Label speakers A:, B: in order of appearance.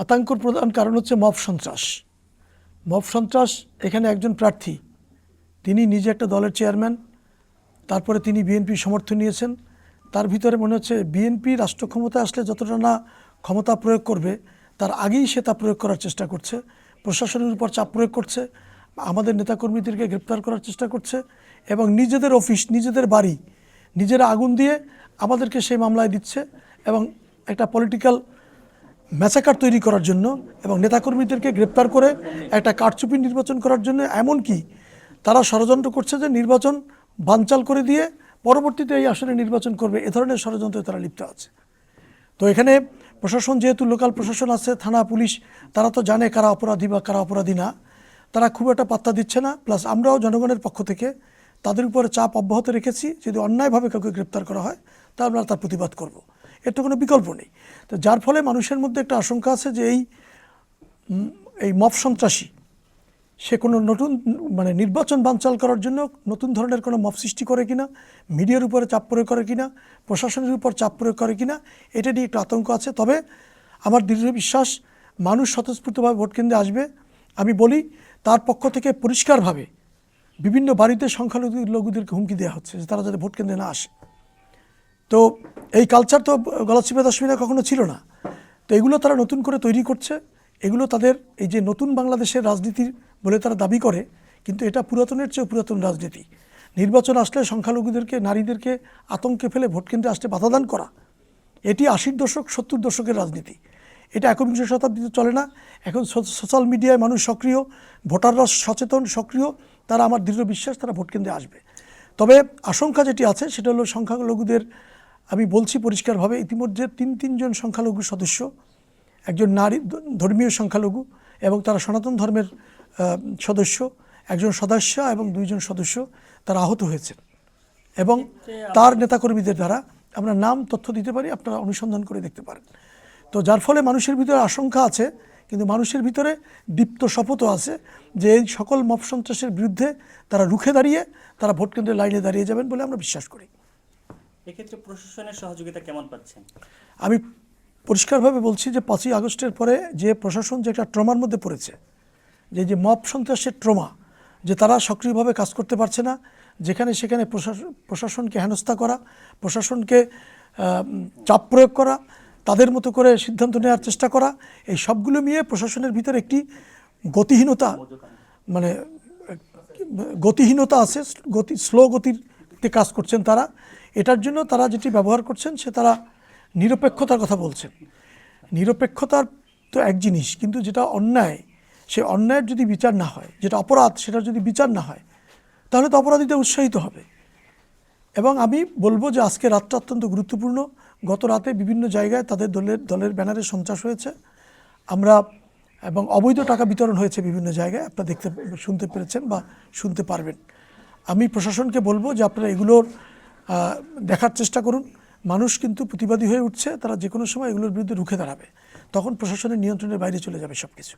A: আতঙ্কের প্রধান কারণ হচ্ছে মব সন্ত্রাস। মব সন্ত্রাস এখানে একজন প্রার্থী, তিনি নিজে একটা দলের চেয়ারম্যান, তারপরে তিনি বিএনপি সমর্থন নিয়েছেন। তার ভিতরে মনে হচ্ছে বিএনপি রাষ্ট্র ক্ষমতা আসলে যতটা না ক্ষমতা প্রয়োগ করবে, তার আগেই সে তা প্রয়োগ করার চেষ্টা করছে। প্রশাসনের উপর চাপ প্রয়োগ করছে, আমাদের নেতাকর্মীদেরকে গ্রেপ্তার করার চেষ্টা করছে এবং নিজেদের অফিস, নিজেদের বাড়ি নিজেরা আগুন দিয়ে আমাদেরকে সেই মামলায় দিচ্ছে এবং একটা পলিটিক্যাল ম্যাসাকার তৈরি করার জন্য এবং নেতাকর্মীদেরকে গ্রেপ্তার করে একটা কারচুপি নির্বাচন করার জন্য, এমনকি তারা ষড়যন্ত্র করছে যে নির্বাচন বানচাল করে দিয়ে পরবর্তীতে এই আসনে নির্বাচন করবে। এ ধরনের ষড়যন্ত্রে তারা লিপ্ত আছে। তো এখানে প্রশাসন, যেহেতু লোকাল প্রশাসন আছে, থানা, পুলিশ, তারা তো জানে কারা অপরাধী বা কারা অপরাধী না, তারা খুব একটা পাত্তা দিচ্ছে না। প্লাস আমরাও জনগণের পক্ষ থেকে তাদের উপরে চাপ অব্যাহত রেখেছি, যদি অন্যায়ভাবে কাউকে গ্রেপ্তার করা হয় তা আমরা তার প্রতিবাদ করব, এর তো কোনো বিকল্প নেই। তো যার ফলে মানুষের মধ্যে একটা আশঙ্কা আছে যে এই মব সন্ত্রাসী সে কোনো নতুন নির্বাচন বানচাল করার জন্য নতুন ধরনের কোনো মব সৃষ্টি করে কিনা, মিডিয়ার উপরে চাপ প্রয়োগ করে কিনা, প্রশাসনের উপর চাপ প্রয়োগ করে কিনা, এটা নিয়ে একটু আতঙ্ক আছে। তবে আমার দৃঢ় বিশ্বাস মানুষ স্বতঃস্ফূর্তভাবে ভোট কেন্দ্রে আসবে। আমি বলি, তার পক্ষ থেকে পরিষ্কারভাবে বিভিন্ন বাড়িতে সংখ্যালঘুদেরকে হুমকি দেওয়া হচ্ছে যে তারা যাতে ভোট কেন্দ্রে না আসে। তো এই কালচার তো গলাচিপা দশমিনা কখনো ছিল না। তো এগুলো তারা নতুন করে তৈরি করছে। এগুলো তাদের এই যে নতুন বাংলাদেশের রাজনীতি বলে তারা দাবি করে, কিন্তু এটা পুরাতনের চেয়েও পুরাতন রাজনীতি। নির্বাচন আসলে সংখ্যালঘুদেরকে, নারীদেরকে আতঙ্কে ফেলে ভোট কেন্দ্রে আসতে বাধাদান করা, এটি 80-র দশক 70-র দশকের রাজনীতি। এটা 21শ শতাব্দীতে চলে না। এখন সোশ্যাল মিডিয়ায় মানুষ সক্রিয়, ভোটাররা সচেতন, সক্রিয়। তারা, আমার দৃঢ় বিশ্বাস, তারা ভোট কেন্দ্রে আসবে। তবে আশঙ্কা যেটি আছে সেটা হলো সংখ্যালঘুদের, আমি বলছি পরিষ্কারভাবে, ইতিমধ্যে তিনজন সংখ্যালঘু সদস্য, একজন নারী ধর্মীয় সংখ্যালঘু এবং তারা সনাতন ধর্মের সদস্য, একজন সদস্য এবং 2 জন সদস্য, তারা আহত হয়েছেন এবং তার নেতাকর্মীদের দ্বারা। আমরা নাম তথ্য দিতে পারি, আপনারা অনুসন্ধান করে দেখতে পারেন। তো যার ফলে মানুষের ভিতরে আশঙ্কা আছে, কিন্তু মানুষের ভিতরে দীপ্ত শপথও আছে যে এই সকল মব সন্ত্রাসের বিরুদ্ধে তারা রুখে দাঁড়িয়ে তারা ভোট কেন্দ্রের লাইনে দাঁড়িয়ে যাবেন বলে আমরা বিশ্বাস করি।
B: এক্ষেত্রে প্রশাসনের সহযোগিতা কেমন পাচ্ছেন?
A: আমি পরিষ্কারভাবে বলছি যে 5ই আগস্টের পরে যে প্রশাসন যে একটা ট্রমার মধ্যে পড়েছে, যে মব সন্ত্রাসের ট্রমা, যে তারা সক্রিয়ভাবে কাজ করতে পারছে না, যেখানে সেখানে প্রশাসনকে হেনস্থা করা, প্রশাসনকে চাপ প্রয়োগ করা, তাদের মতো করে সিদ্ধান্ত নেওয়ার চেষ্টা করা, এই সবগুলো নিয়ে প্রশাসনের ভিতরে একটি গতিহীনতা আছে, স্লো গতিতে কাজ করছেন তারা। এটার জন্য তারা যেটি ব্যবহার করছেন, তারা নিরপেক্ষতার কথা বলছেন। নিরপেক্ষতার তো এক জিনিস, কিন্তু যেটা অন্যায়, সে অন্যায়ের যদি বিচার না হয়, যেটা অপরাধ সেটার যদি বিচার না হয়, তাহলে তো অপরাধীরা উৎসাহিত হবে। এবং আমি বলবো যে আজকে রাতটা অত্যন্ত গুরুত্বপূর্ণ। গত রাতে বিভিন্ন জায়গায় তাদের দলের ব্যানারে সন্ত্রাস হয়েছে এবং অবৈধ টাকা বিতরণ হয়েছে বিভিন্ন জায়গায়, আপনারা শুনতে পেরেছেন বা শুনতে পারবেন। আমি প্রশাসনকে বলবো যে আপনারা এগুলোর দেখার চেষ্টা করুন। মানুষ কিন্তু প্রতিবাদী হয়ে উঠছে, তারা যে কোনো সময় এগুলোর বিরুদ্ধে রুখে দাঁড়াবে, তখন প্রশাসনের নিয়ন্ত্রণের বাইরে চলে যাবে সব কিছু।